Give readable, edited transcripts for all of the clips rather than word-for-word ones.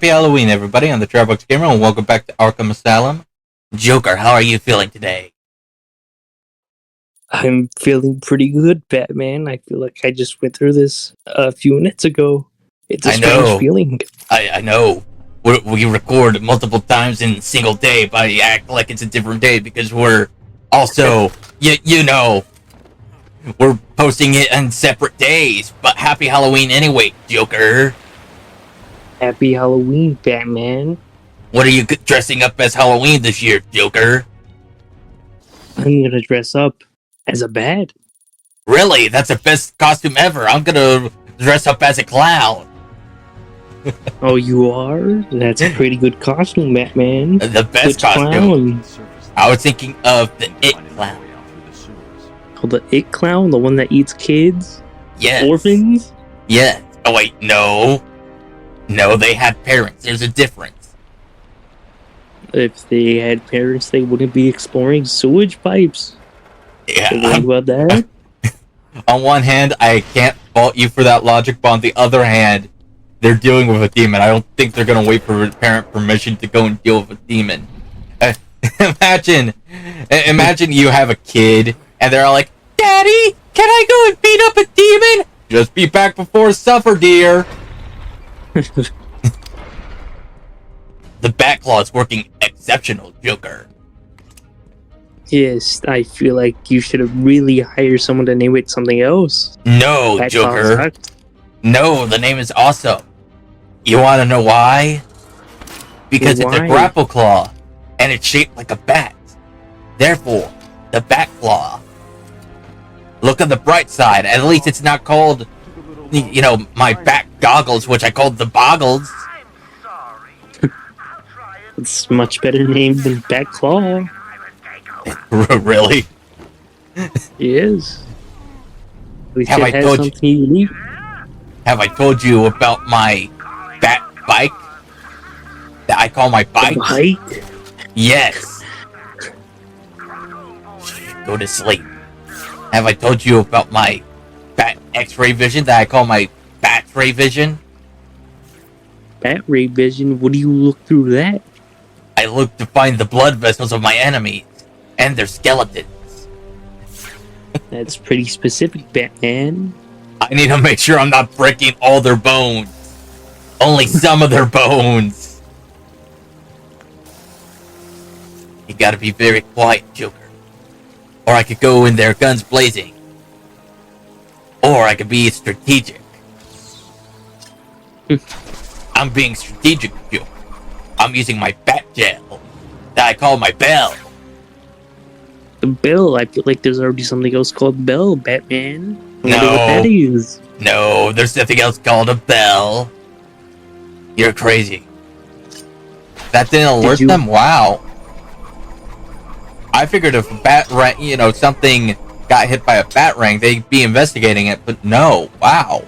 Happy Halloween, everybody. I'm the Trailbox Gamer, and welcome back to Arkham Asylum. Joker, how are you feeling today? I'm feeling pretty good, Batman. I feel like I just went through this a few minutes ago. It's a strange feeling. I know. We record multiple times in a single day, but I act like it's a different day because we're also, we're posting it on separate days. But happy Halloween anyway, Joker. Happy Halloween, Batman. What are you dressing up as Halloween this year, Joker? I'm gonna dress up as a bat. Really? That's the best costume ever. I'm gonna dress up as a clown. Oh, you are? That's a pretty good costume, Batman. The best Which costume. clown? I was thinking of the It Clown. Oh, the It Clown? The one that eats kids? Yes. Orphans? Yes. Oh, wait, no. No, they had parents. There's a difference. If they had parents, they wouldn't be exploring sewage pipes. Yeah. Think about that? On one hand, I can't fault you for that logic, but on the other hand, they're dealing with a demon. I don't think they're gonna wait for parent permission to go and deal with a demon. Imagine you have a kid, and they're like, "Daddy, can I go and beat up a demon?" Just be back before supper, dear. The Batclaw is working exceptional, Joker. Yes, I feel like you should have really hired someone to name it something else. No, That Joker. sucked. No, the name is awesome. You want to know why? Because it's a Why? grapple claw, and it's shaped like a bat. Therefore, the Bat Claw. Look on the bright side. At least it's not called, my bat goggles, which I called the boggles. It's much better named than Batclaw. Really? Yes. At least Have it I has told you- something unique. Have I told you about my bat bike? That I call my bike? Bike? Yes. Go to sleep. Have I told you about my bat X-ray vision that I call my Bat-ray vision? Bat ray vision? What do you look through that? I look to find the blood vessels of my enemies and their skeletons. That's pretty specific, Batman. I need to make sure I'm not breaking all their bones. Only some of their bones. You gotta be very quiet, Joker. Or I could go in there guns blazing. Or I could be strategic. I'm being strategic, Joker. I'm using my bat gel that I call my bell. The bell, I feel like there's already something else called Bell, Batman. I wonder No. what that is. No, there's nothing else called a bell. You're crazy. That didn't alert them? Wow. I figured if a something got hit by a batarang, they'd be investigating it, but no. Wow.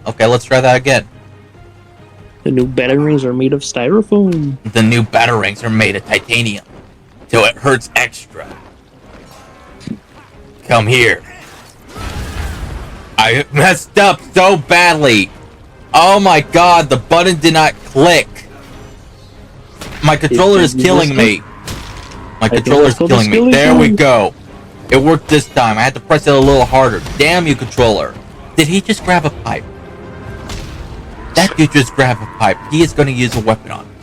Okay, let's try that again. The new batarangs are made of styrofoam. The new batarangs are made of titanium, so it hurts extra. Come here. I messed up so badly. Oh my god, the button did not click. My controller is killing me. My controller is killing me. There we go. It worked this time. I had to press it a little harder. Damn you, controller. Did he just grab a pipe? That dude just grabbed a pipe. He is going to use a weapon on me.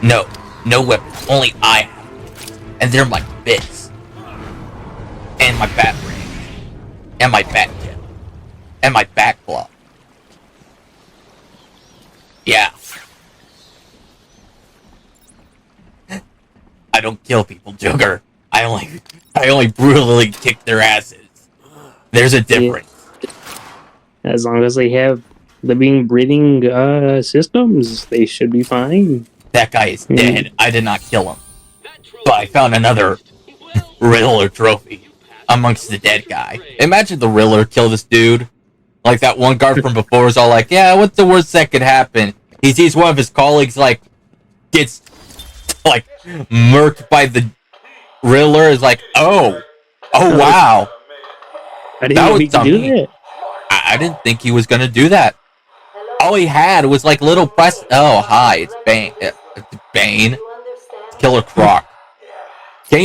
No. No weapon. Only I have. And they're like this. And my bat ring. And my bat gel. And my bat claw. Yeah. I don't kill people, Joker. I only brutally kick their asses. There's a difference. Yeah. As long as they have living, breathing systems, they should be fine. That guy is dead. I did not kill him. But I found another Riddler trophy amongst the dead guy. Imagine the Riddler kill this dude. Like that one guard from before is all like, yeah, what's the worst that could happen? He sees one of his colleagues, gets, murked by the Riddler, is like, oh wow. I didn't think he could do that. I didn't think he was gonna do that. all he had was like little press. Oh, hi, it's Bane. It's Bane, Killer Croc. Can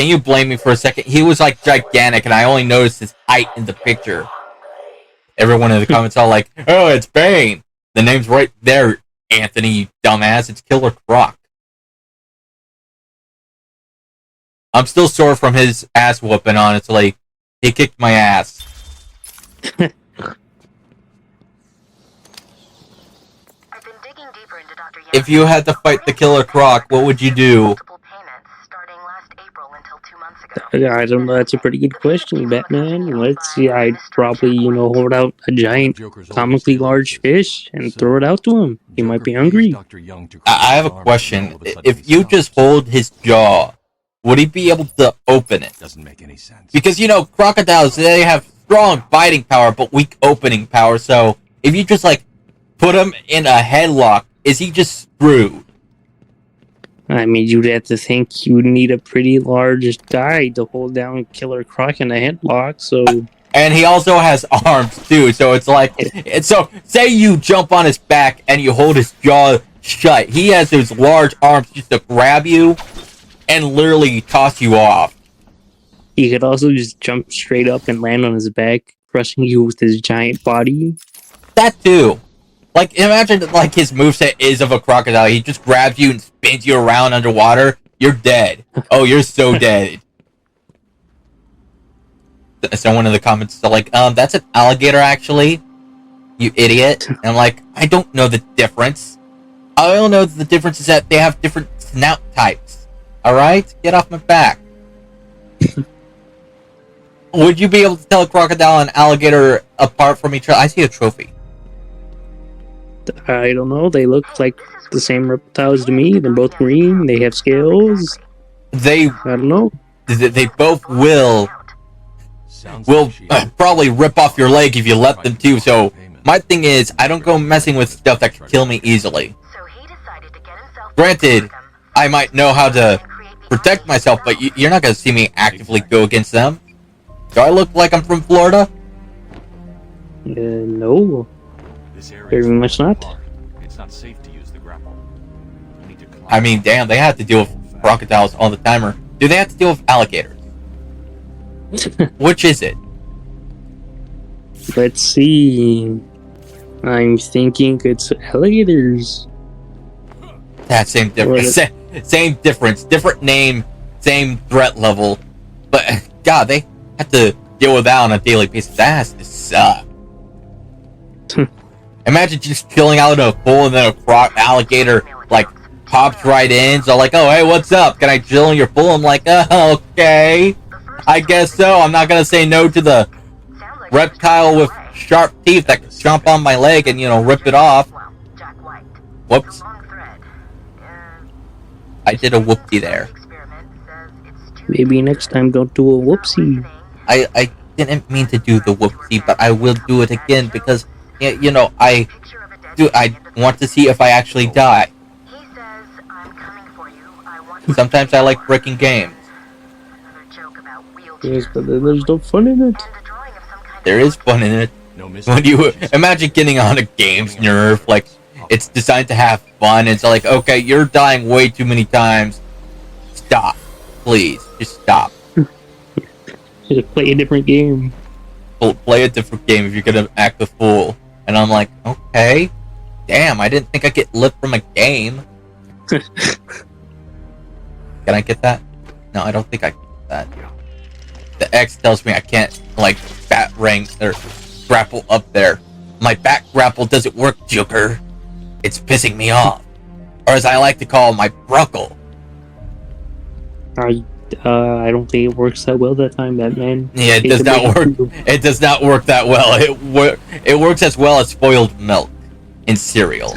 you blame me for a second? He was like gigantic, and I only noticed his height in the picture. Everyone in the comments all like, "Oh, it's Bane." The name's right there, Anthony, you dumbass. It's Killer Croc. I'm still sore from his ass whooping, honestly. He kicked my ass. If you had to fight the Killer Croc, what would you do? I don't know. That's a pretty good question, Batman. Let's see. I'd probably, hold out a giant, comically large fish and throw it out to him. He might be hungry. I have a question. If you just hold his jaw, would he be able to open it? Doesn't make any sense. Because, crocodiles, they have strong biting power, but weak opening power. So, if you just, put him in a headlock, is he just screwed? I mean, you'd have to think you would need a pretty large guy to hold down Killer Croc in a headlock, so... And he also has arms, too, so it's like... So, say you jump on his back and you hold his jaw shut. He has those large arms just to grab you and literally toss you off. He could also just jump straight up and land on his back, crushing you with his giant body. That, too. Imagine, his moveset is of a crocodile. He just grabs you and spins you around underwater. You're dead. Oh, you're so dead. Someone in the comments is like, that's an alligator, actually. You idiot. And I'm like, I don't know the difference. I don't know the difference is that they have different snout types. Alright? Get off my back. Would you be able to tell a crocodile and alligator apart from each other? I see a trophy. I don't know. They look like the same reptiles to me. They're both green. They have scales. I don't know. They both will probably rip off your leg if you let them to. So my thing is, I don't go messing with stuff that can kill me easily. Granted, I might know how to protect myself, but you're not going to see me actively go against them. Do I look like I'm from Florida? No. Very much not. It's not safe to use the grapple. I mean, damn, they have to deal with crocodiles all the time. Or do they have to deal with alligators? Which is it? Let's see. I'm thinking it's alligators. That same difference. Same difference. Different name. Same threat level. But, God, they have to deal with that on a daily basis. That has to suck. Imagine just chilling out in a pool and then a alligator, pops right in. So, oh, hey, what's up? Can I chill in your pool? I'm like, oh, okay. I guess so. I'm not going to say no to the reptile with sharp teeth that can jump on my leg and, rip it off. Whoops. I did a whoopsie there. Maybe next time don't do a whoopsie. I didn't mean to do the whoopsie, but I will do it again because... I want to see if I actually die. Sometimes I like breaking games. Yes, but there's no fun in it. There is fun in it. When you imagine getting on a game's nerve, it's designed to have fun. It's like, okay, you're dying way too many times. Stop, please, just stop. Just play a different game. Play a different game if you're gonna act a fool. And I'm like, okay. Damn, I didn't think I'd get lit from a game. Can I get that? No, I don't think I can get that. The X tells me I can't, bat ring or grapple up there. My back grapple doesn't work, Joker. It's pissing me off. Or as I like to call my bruckle. I don't think it works that well that time, Batman. Yeah, it does not work. It does not work that well. It works as well as spoiled milk in cereal.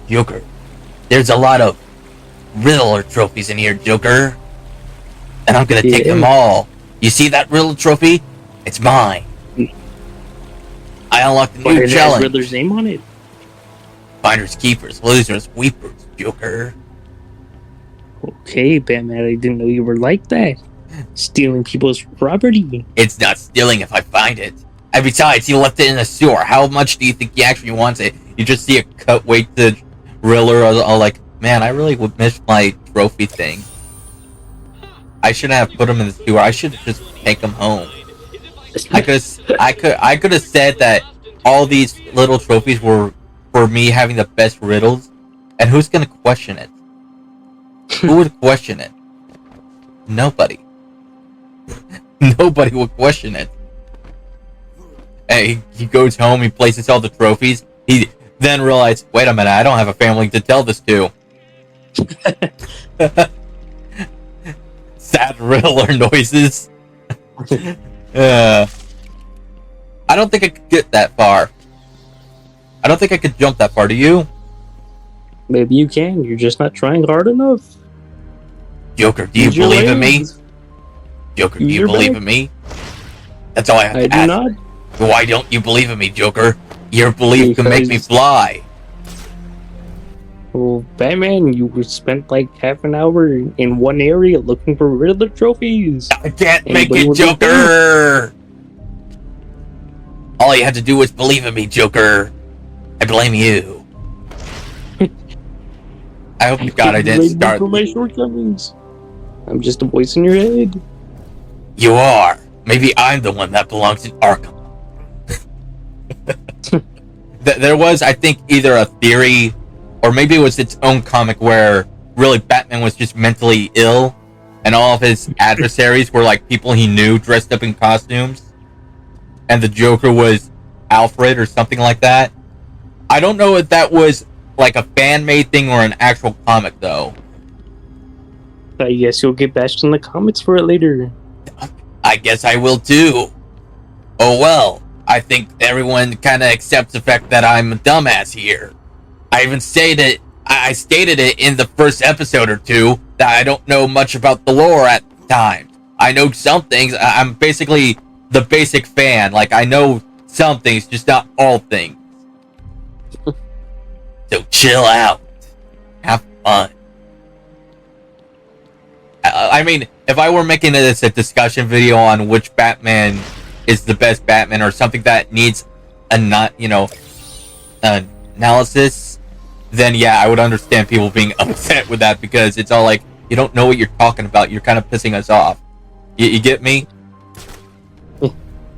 Joker, there's a lot of Riddler trophies in here, Joker. And I'm gonna take them all. You see that Riddler trophy? It's mine. I unlocked a new challenge. Riddler's name on it. Finders, keepers, losers, weepers, Joker. Okay, Batman, I didn't know you were like that. stealing people's property. It's not stealing if I find it. And besides, he left it in the sewer. How much do you think he actually wants it? You just see a cutaway to Riddler all like, man, I really would miss my trophy thing. I shouldn't have put him in the sewer. I should just take him home. I could have said that all these little trophies were for me having the best riddles, and who's gonna question it? Who would question it? Nobody. Nobody would question it. Hey, he goes home, he places all the trophies. He then realized, wait a minute, I don't have a family to tell this to. Sad Riddler noises. I don't think I could get that far. I don't think I could jump that far. Do you? Maybe you can. You're just not trying hard enough. Joker, do you believe in me? Joker, do you believe in me? That's all I have to ask. I do not. Why don't you believe in me, Joker? Your belief can make me fly. Well, Batman, you spent like half an hour in one area looking for Riddler trophies. I can't make it, Joker! All you had to do was believe in me, Joker. I blame you. I hope to God I didn't start. For my shortcomings. I'm just a voice in your head. You are. Maybe I'm the one that belongs in Arkham. There was, I think, either a theory, or maybe it was its own comic where really Batman was just mentally ill, and all of his adversaries were like people he knew dressed up in costumes, and the Joker was Alfred or something like that. I don't know if that was like a fan-made thing or an actual comic, though. I guess you'll get bashed in the comments for it later. I guess I will too. Oh well, I think everyone kind of accepts the fact that I'm a dumbass here. I even stated it in the first episode or two that I don't know much about the lore at the time. I know some things. I'm basically the basic fan. Like, I know some things, just not all things. So chill out. Have fun. I mean, if I were making this a discussion video on which Batman is the best Batman or something that needs analysis, then yeah, I would understand people being upset with that because it's all like, you don't know what you're talking about. You're kind of pissing us off. You get me?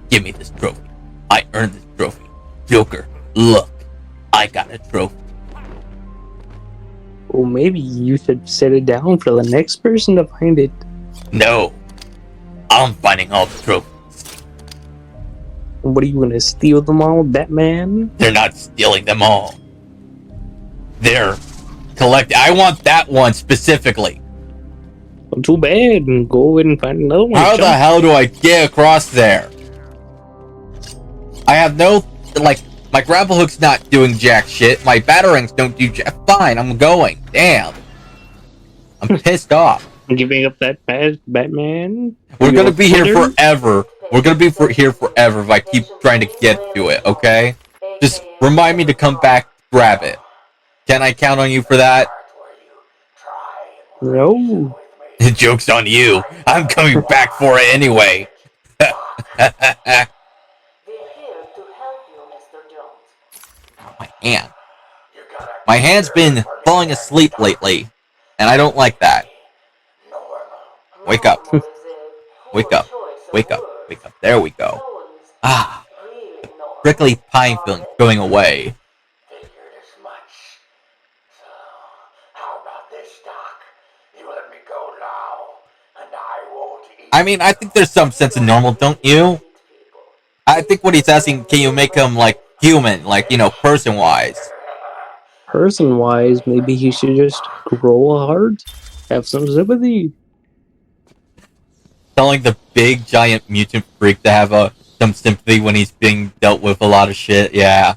Give me this trophy. I earned this trophy. Joker, look. I got a trophy. Well, maybe you should set it down for the next person to find it. No. I'm finding all the trophies. What are you gonna steal them all, Batman? They're not stealing them all. They're collecting. I want that one specifically. Well, too bad. Go ahead and find another one. How the hell do I get across there? I have no, like, my grapple hook's not doing jack shit. My batarangs don't do jack. Fine, I'm going. Damn. I'm pissed off. I'm giving up that bad Batman. We're gonna be here forever. We're gonna be here forever if I keep trying to get to it, okay? Just remind me to come back, grab it. Can I count on you for that? No. The joke's on you. I'm coming back for it anyway. My hand. My hand's been falling asleep lately, and I don't like that. Wake up. Wake up. Wake up. Wake up. There we go. Ah. The prickly pine feeling going away. I mean, I think there's some sense of normal, don't you? I think what he's asking, can you make him, like, human, like, you know, person-wise? Person-wise, maybe he should just grow a heart, have some sympathy. Telling the big, giant mutant freak to have some sympathy when he's being dealt with a lot of shit, yeah.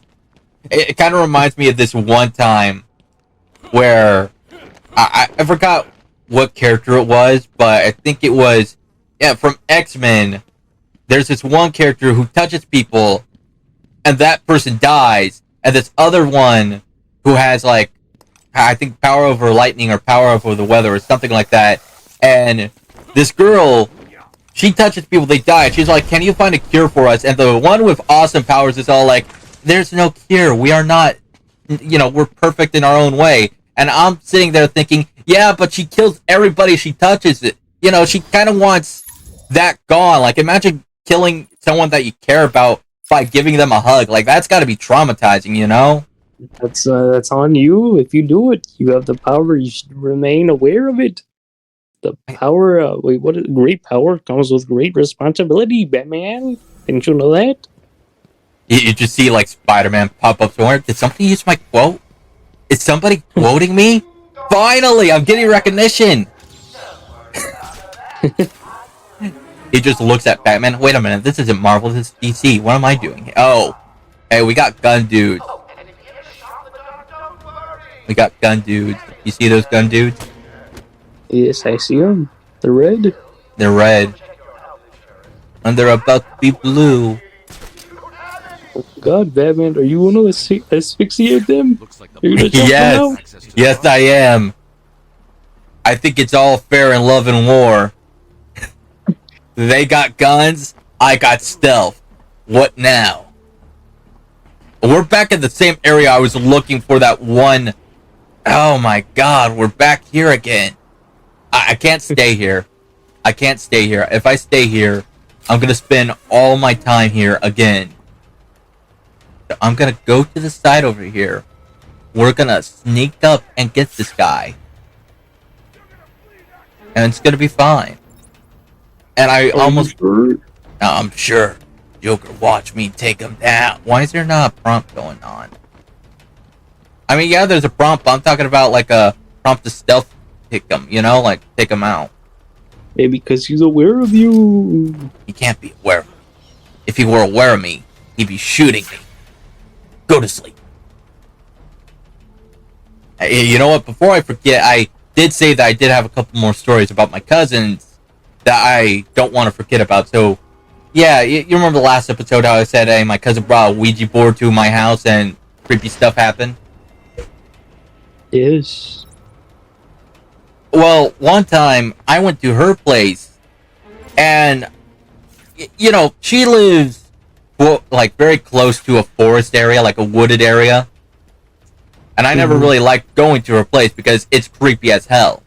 It kind of reminds me of this one time where I forgot what character it was, but I think it was, yeah, from X-Men. There's this one character who touches people, and that person dies, and this other one who has, like, I think power over lightning or power over the weather or something like that, and this girl she touches people, they die. And she's like, can you find a cure for us? And the one with awesome powers is all like, there's no cure. We are not, we're perfect in our own way. And I'm sitting there thinking, yeah, but she kills everybody she touches. It. She kind of wants that gone. Like, imagine killing someone that you care about by giving them a hug. Like, that's got to be traumatizing, That's on you. If you do it, you have the power. You should remain aware of it. The power, great power comes with great responsibility, Batman. Didn't you know that? You just see, like, Spider-Man pop up somewhere. Did somebody use my quote? Is somebody quoting me? Finally, I'm getting recognition! He just looks at Batman. Wait a minute, this isn't Marvel, this is DC. What am I doing? Oh. Hey, we got gun dudes. We got gun dudes. You see those gun dudes? Yes, I see them. They're red. They're red. And they're about to be blue. Oh God, Batman, are you going to asphyxiate them? Yes, I am. I think it's all fair in love and war. They got guns, I got stealth. What now? We're back in the same area I was looking for that one. Oh my God, we're back here again. I can't stay here. I can't stay here. If I stay here, I'm gonna spend all my time here again. So I'm gonna go to the side over here. We're gonna sneak up and get this guy. And it's gonna be fine. And I'm sure. Joker, watch me take him down. Why is there not a prompt going on? I mean, yeah, there's a prompt, but I'm talking about like a prompt to stealth pick him, like take him out. Maybe because he's aware of you. He can't be aware of me. If he were aware of me, he'd be shooting me. Go to sleep. You know what? Before I forget, I did say that I did have a couple more stories about my cousins that I don't want to forget about. So, yeah, you remember the last episode how I said, hey, my cousin brought a Ouija board to my house and creepy stuff happened? Yes. Well, one time I went to her place and, she lives, like, very close to a forest area, like a wooded area. And I never really liked going to her place because it's creepy as hell.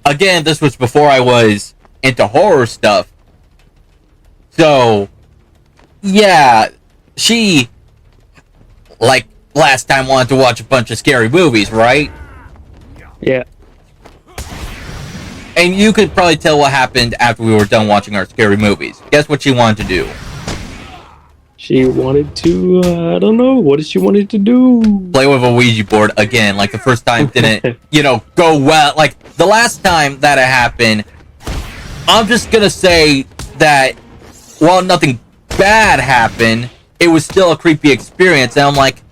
Again, this was before I was into horror stuff. So, yeah, she, like, last time wanted to watch a bunch of scary movies, right? Yeah. And you could probably tell what happened after we were done watching our scary movies. Guess what she wanted to do? She wanted to, I don't know, what did she wanted to do? Play with a Ouija board again, like the first time didn't, go well. Like, the last time that it happened, I'm just gonna say that while nothing bad happened, it was still a creepy experience, and I'm like,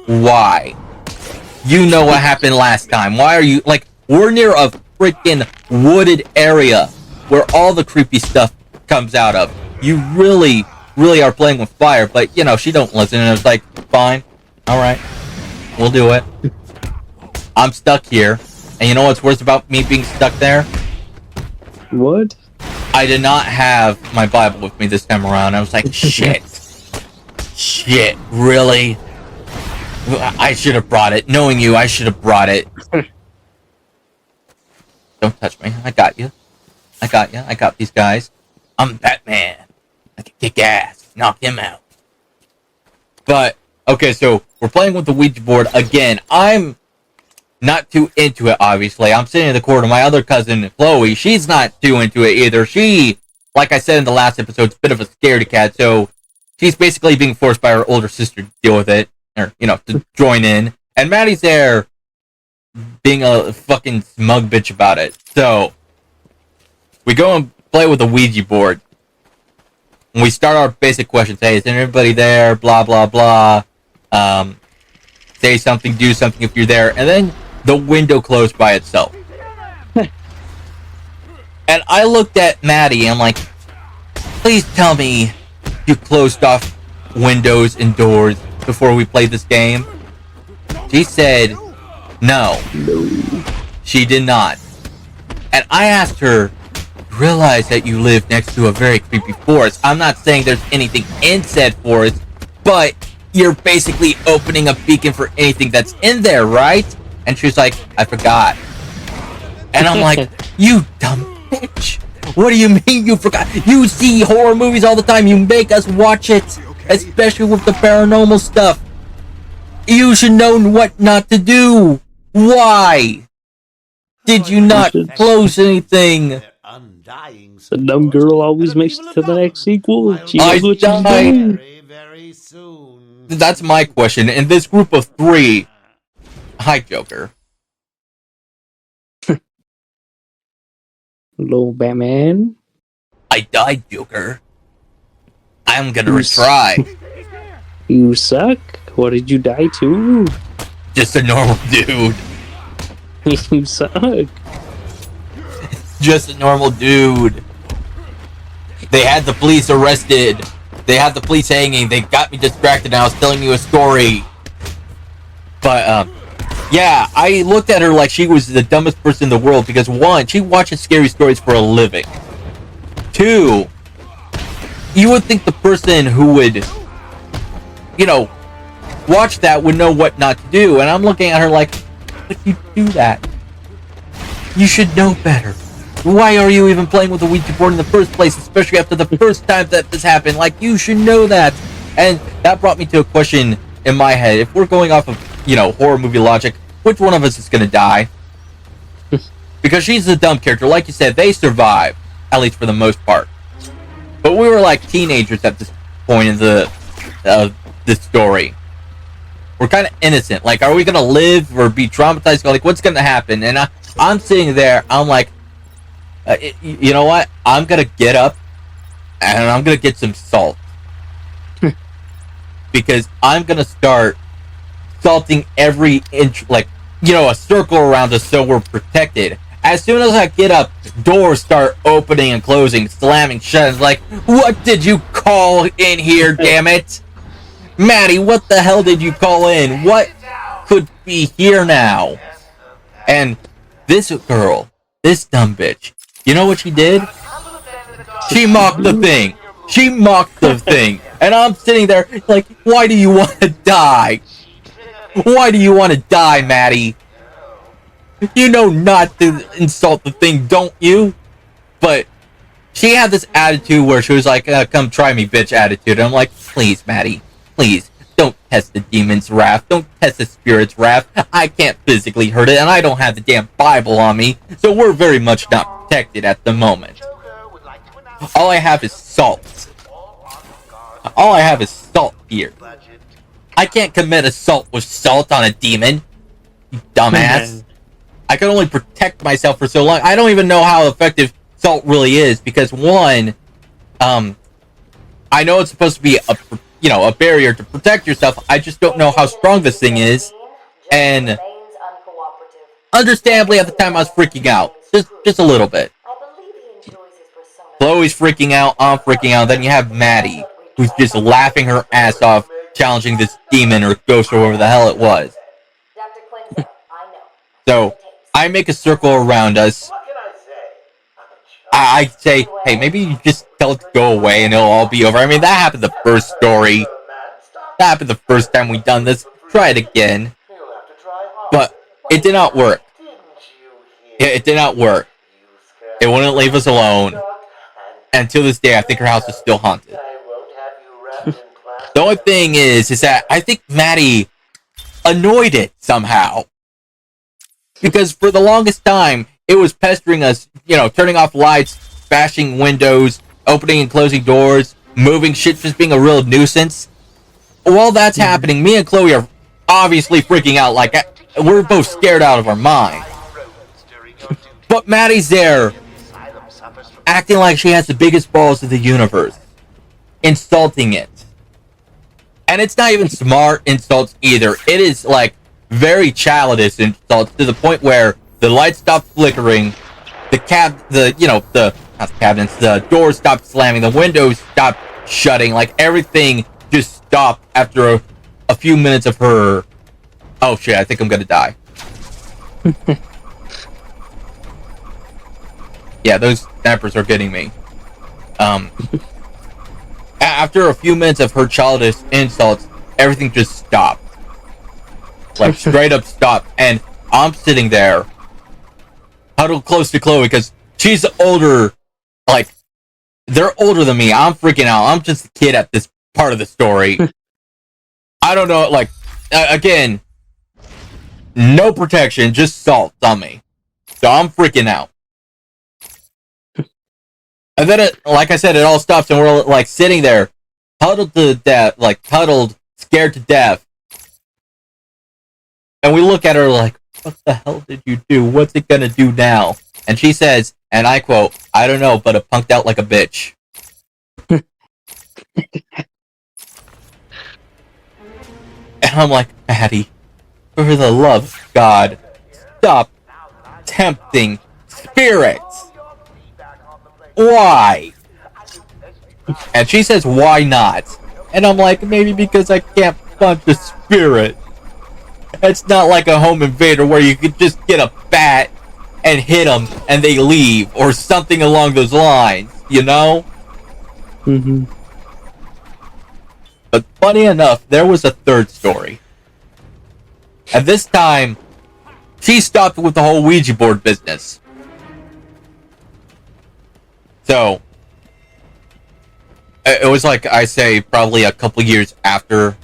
why? You know what happened last time. Why are you, like, we're near a freaking wooded area where all the creepy stuff comes out of. You really are playing with fire, but, she don't listen, and it's like, fine, alright, we'll do it. I'm stuck here, and you know what's worse about me being stuck there? What? I did not have my Bible with me this time around. I was like, shit, really? I should have brought it. Knowing you, I should have brought it. Don't touch me. I got you. I got these guys. I'm Batman. I can kick ass. Knock him out. But, okay, so we're playing with the Ouija board again. I'm not too into it, obviously. I'm sitting in the corner. My other cousin, Chloe, she's not too into it either. She, like I said in the last episode, is a bit of a scaredy cat, so she's basically being forced by her older sister to deal with it. Or, to join in. And Maddie's there being a fucking smug bitch about it. So, we go and play with the Ouija board. And we start our basic questions. Hey, is anybody there? Blah, blah, blah. Say something, do something if you're there. And then the window closed by itself. And I looked at Maddie and I'm like, please tell me you closed off windows and doors before we played this game. She said, no. She did not. And I asked her realize that you live next to a very creepy forest. I'm not saying there's anything in said forest, but you're basically opening a beacon for anything that's in there, right? And she was like, I forgot. And I'm like, you dumb bitch. What do you mean you forgot? You see horror movies all the time. You make us watch it, especially with the paranormal stuff. You should know what not to do. Why did you not close anything? The dumb girl always makes it to the next sequel. She knows what she's doing. Very soon. That's my question. In this group of 3, hi, Joker. Hello, Batman. I died, Joker. I'm gonna retry. You suck. What did you die to? Just a normal dude. You suck. Just a normal dude. They had the police arrested. They had the police hanging. They got me distracted and I was telling you a story. But, yeah, I looked at her like she was the dumbest person in the world because 1, she watches scary stories for a living. 2, you would think the person who would, you know, watch that would know what not to do. And I'm looking at her like, would you do that? You should know better. Why are you even playing with the Ouija board in the first place, especially after the first time that this happened? Like, you should know that. And that brought me to a question in my head. If we're going off of, you know, horror movie logic, which one of us is going to die? Because she's a dumb character. Like you said, they survive, at least for the most part. But we were like teenagers at this point in this story. We're kind of innocent. Like, are we going to live or be traumatized? Like, what's going to happen? And I'm sitting there, I'm like, you know what? I'm going to get up and I'm going to get some salt. Because I'm going to start salting every inch, like, you know, a circle around us so we're protected. As soon as I get up, doors start opening and closing, slamming shut. It's like, what did you call in here, damn it? Maddie, what the hell did you call in? What could be here now? And this girl, this dumb bitch, you know what she did? She mocked the thing. She mocked the thing. And I'm sitting there like, why do you want to die? Why do you want to die, Maddie? You know not to insult the thing, don't you? But she had this attitude where she was like, come try me, bitch attitude. And I'm like, please, Maddie, please, don't test the demon's wrath. Don't test the spirit's wrath. I can't physically hurt it, and I don't have the damn Bible on me, so we're very much not protected at the moment. All I have is salt. All I have is salt here. I can't commit assault with salt on a demon, you dumbass. I can only protect myself for so long. I don't even know how effective salt really is, because 1, I know it's supposed to be a barrier to protect yourself. I just don't know how strong this thing is. And understandably, at the time, I was freaking out. Just a little bit. Chloe's freaking out, I'm freaking out. Then you have Maddie, who's just laughing her ass off, challenging this demon or ghost or whatever the hell it was. So, I make a circle around us. I say, hey, maybe you just tell it to go away and it'll all be over. I mean, that happened the first story. That happened the first time we done this. Try it again. But it did not work. It did not work. It wouldn't leave us alone. And to this day, I think her house is still haunted. The only thing is that I think Maddie annoyed it somehow. Because for the longest time, it was pestering us, you know, turning off lights, bashing windows, opening and closing doors, moving shit, just being a real nuisance. While that's happening, me and Chloe are obviously freaking out, like, we're both scared out of our mind. But Maddie's there, acting like she has the biggest balls of the universe, insulting it. And it's not even smart insults either. It is, like, very childish insults to the point where the lights stopped flickering, the doors stopped slamming, the windows stopped shutting, like everything just stopped after a few minutes of her. Oh shit, I think I'm gonna die. Yeah, those snappers are getting me. After a few minutes of her childish insults, everything just stopped. Like, straight up stopped. And I'm sitting there, huddled close to Chloe, because she's older. Like, they're older than me. I'm freaking out. I'm just a kid at this part of the story. I don't know, like, again, no protection, just salt on me. So I'm freaking out. And then, like I said, it all stops, and we're, like, sitting there, huddled to death, like, huddled, scared to death. And we look at her like, what the hell did you do? What's it gonna do now? And she says, and I quote, I don't know, but it punked out like a bitch. And I'm like, Maddie, for the love of God, stop tempting spirits. Why? And she says, why not? And I'm like, maybe because I can't punch a spirit. It's not like a home invader where you could just get a bat and hit them and they leave, or something along those lines, you know? Mm-hmm. But funny enough, there was a third story. And this time, she stopped with the whole Ouija board business. So, it was like, I say, probably a couple years after.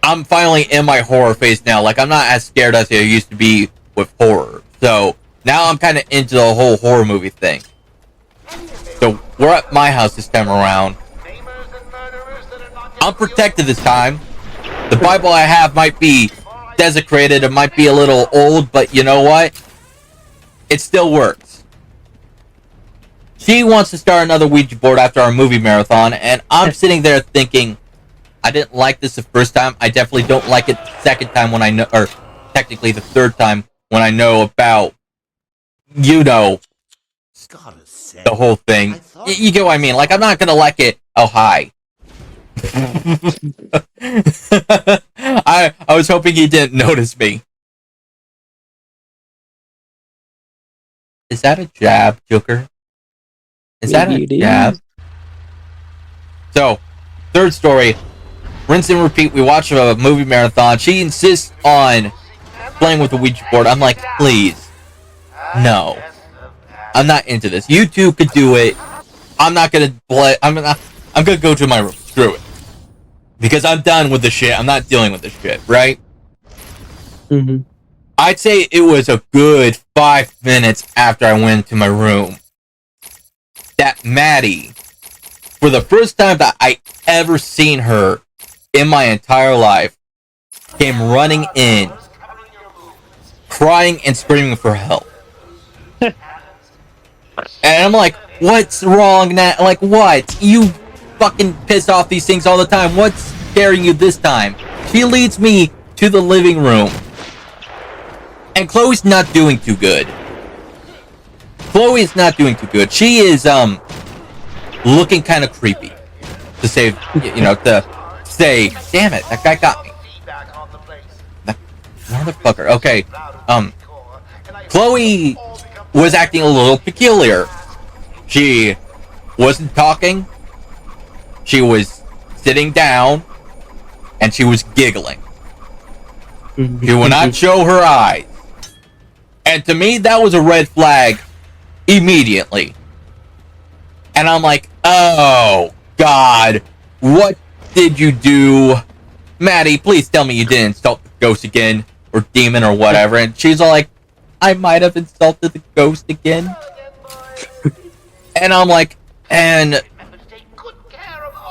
I'm finally in my horror phase now. Like, I'm not as scared as I used to be with horror. So, now I'm kind of into the whole horror movie thing. So, we're at my house this time around. I'm protected this time. The Bible I have might be desecrated. It might be a little old, but you know what? It still works. She wants to start another Ouija board after our movie marathon, and I'm sitting there thinking, I didn't like this the first time. I definitely don't like it the second time when I know, or technically the third time when I know about, you know, the whole thing. You get what I mean? Like, I'm not gonna like it. Oh, hi. I was hoping he didn't notice me. Is that a jab, Joker? Is that a jab? So, third story. Rinse and repeat. We watch a movie marathon. She insists on playing with the Ouija board. I'm like, please. No. I'm not into this. You two could do it. I'm not gonna play. I'm gonna go to my room. Screw it. Because I'm done with this shit. I'm not dealing with this shit, right? Mm-hmm. I'd say it was a good 5 minutes after I went to my room that Maddie, for the first time that I ever seen her in my entire life, came running in, crying and screaming for help. And I'm like, what's wrong now? Like, what? You fucking piss off these things all the time. What's scaring you this time? She leads me to the living room. And Chloe's not doing too good. Chloe's not doing too good. She is, looking kind of creepy. To say, you know, to say, damn it, that guy got me. That motherfucker. Okay, Chloe was acting a little peculiar. She wasn't talking. She was sitting down. And she was giggling. She would not show her eyes. And to me, that was a red flag immediately. And I'm like, oh, God, what did you do? Maddie, please tell me you didn't insult the ghost again, or demon, or whatever. And she's all like, I might have insulted the ghost again. And I'm like, and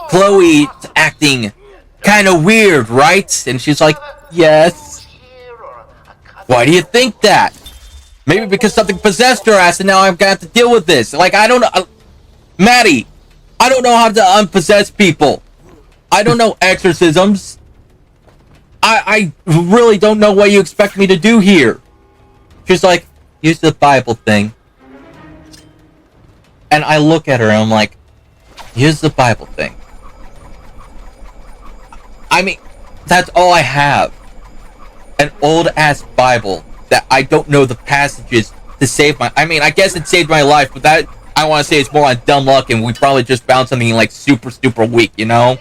Chloe's acting kind of weird, right? And she's like, yes. Why do you think that? Maybe because something possessed her ass and now I've got to deal with this. Like, I don't know. Maddie, I don't know how to unpossess people. I don't know exorcisms. I really don't know what you expect me to do here. She's like, use the Bible thing. And I look at her and I'm like, use the Bible thing. I mean, that's all I have. An old-ass Bible that I don't know the passages to save my... I mean, I guess it saved my life, but that... I want to say it's more on dumb luck, and we probably just found something, like, super, super weak, you know?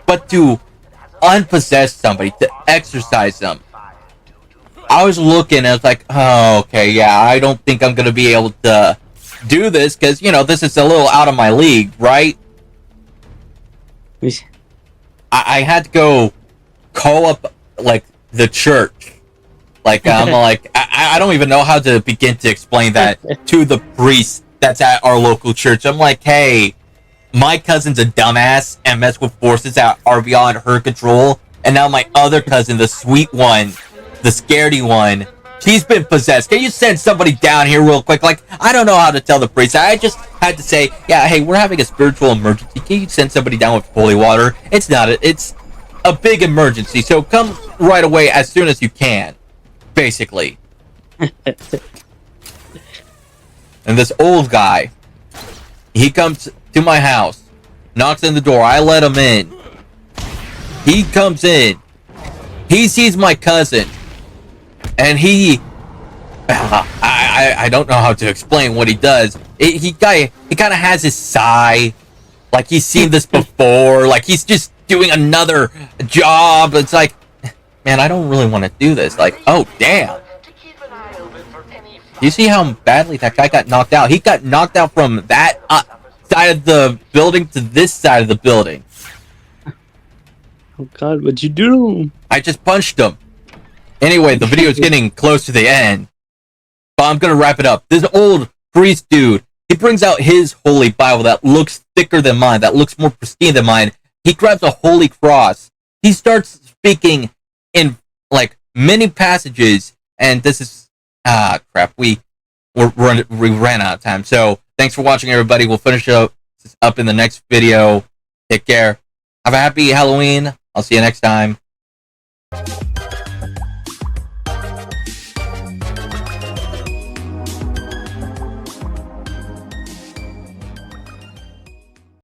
But to unpossess somebody, to exercise them, I was looking and I was like, oh, okay, yeah, I don't think I'm going to be able to do this, because, you know, this is a little out of my league, right? I had to go call up, like, the church. Like, I'm like, I don't even know how to begin to explain that to the priest that's at our local church. I'm like, hey, my cousin's a dumbass and messed with forces that are beyond her control. And now my other cousin, the sweet one, the scaredy one, she's been possessed. Can you send somebody down here real quick? Like, I don't know how to tell the priest. I just had to say, yeah, hey, we're having a spiritual emergency. Can you send somebody down with holy water? It's a big emergency. So come right away as soon as you can. Basically. And this old guy, he comes to my house, knocks on the door, I let him in. He comes in, he sees my cousin, and he... I don't know how to explain what he does. He kind of has his sigh, like he's seen this before, like he's just doing another job. It's like, man, I don't really want to do this. Like, oh, damn. Do you see how badly that guy got knocked out? He got knocked out from that side of the building to this side of the building. Oh, God, what'd you do? I just punched him. Anyway, the video is getting close to the end. But I'm going to wrap it up. This old priest dude, he brings out his holy Bible that looks thicker than mine, that looks more pristine than mine. He grabs a holy cross. He starts speaking in, like, many passages, and this is, crap, we ran out of time. So, thanks for watching, everybody. We'll finish up in the next video. Take care. Have a happy Halloween. I'll see you next time.